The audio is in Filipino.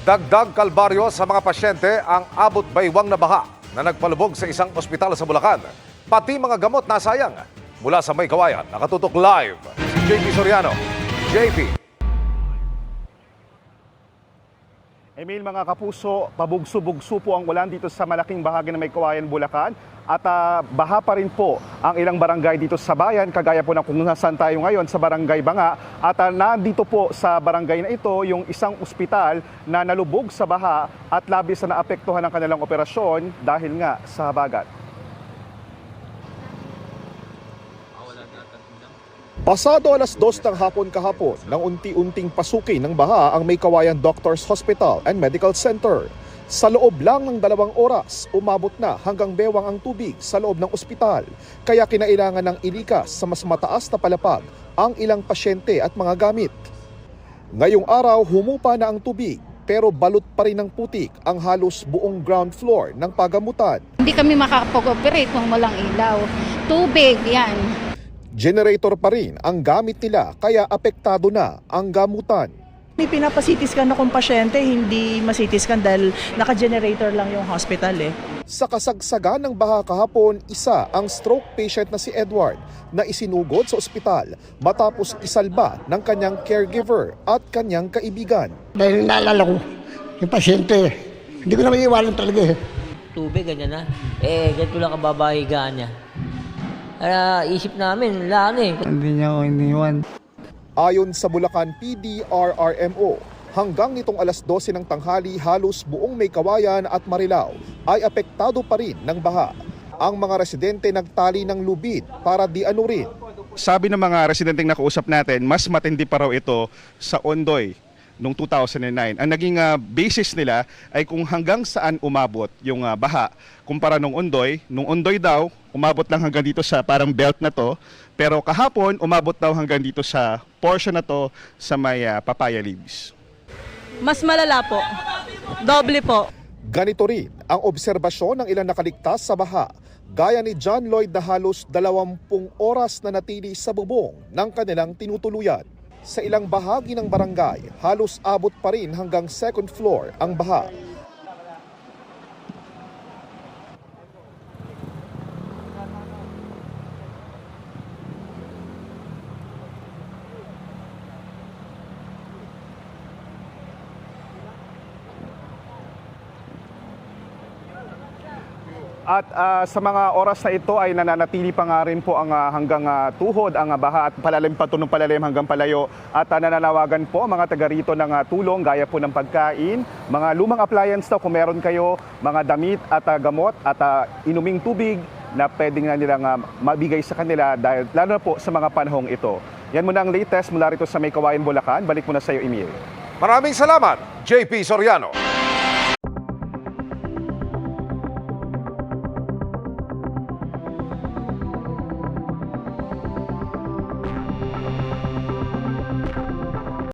Dagdag kalbaryo sa mga pasyente ang abot baywang na baha na nagpalubog sa isang ospital sa Bulacan. Pati mga gamot nasayang. Mula sa May Kawayan, nakatutok live si JP Soriano. JP. Emil, mga kapuso, pabugso-bugso po ang ulan dito sa malaking bahagi ng May Kawayan, Bulacan. At baha pa rin po ang ilang barangay dito sa bayan, kagaya po ng kung nasaan tayo ngayon sa Barangay Banga. At nandito po sa barangay na ito yung isang ospital na nalubog sa baha at labis na naapektuhan ang kanilang operasyon dahil nga sa habagat. Pasado alas 2 ng hapon kahapon nang unti-unting pasukin ng baha ang May Kawayan Doctors Hospital and Medical Center. Sa loob lang ng 2 oras, umabot na hanggang bewang ang tubig sa loob ng ospital. Kaya kinailangan ng ilikas sa mas mataas na palapag ang ilang pasyente at mga gamit. Ngayong araw, humupa na ang tubig pero balot pa rin ng putik ang halos buong ground floor ng pagamutan. Hindi kami makakapag-operate kung walang ilaw. Tubig, yan. Generator pa rin ang gamit nila kaya apektado na ang gamutan. May pinapasitiskan na kung pasyente, hindi masitiskan dahil naka-generator lang yung hospital eh. Sa kasagsagan ng baha kahapon, isa ang stroke patient na si Edward na isinugod sa ospital matapos isalba ng kanyang caregiver at kanyang kaibigan. Dahil naalala ko, yung pasyente, hindi ko naman iwanan talaga eh. Tubig, ganyan na. Ganito lang kababahigaan niya. Kaya isip namin, wala na eh. Hindi niya ako iniwan. Ayon sa Bulacan PD-RRMO, hanggang nitong alas 12 ng tanghali halos buong May Kawayan at Marilao ay apektado pa rin ng baha. Ang mga residente nagtali ng lubid para dianurin. Sabi ng mga residenteng nakausap natin, mas matindi pa raw ito sa Ondoy noong 2009. Ang naging basis nila ay kung hanggang saan umabot yung baha kumpara nung Ondoy. Nung Ondoy daw, umabot lang hanggang dito sa parang belt na to. Pero kahapon, umabot daw hanggang dito sa portion na to sa may papaya leaves. Mas malala po. Doble po. Ganito rin ang obserbasyon ng ilang nakaligtas sa baha, gaya ni John Lloyd na halos 20 oras na natili sa bubong ng kanilang tinutuluyan. Sa ilang bahagi ng barangay, halos abot pa rin hanggang second floor ang baha. At sa mga oras na ito ay nananatili pa nga rin po ang hanggang tuhod ang baha at palalim pa tunong palalim hanggang palayo. At nananawagan po mga taga rito ng tulong gaya po ng pagkain, mga lumang appliance daw kung meron kayo, mga damit at gamot at inuming tubig na pwedeng na nilang mabigay sa kanila dahil lalo na po sa mga panahong ito. Yan muna ang latest mula rito sa May Kawayan, Bulacan. Balik muna sa iyo, Emil. Maraming salamat, JP Soriano.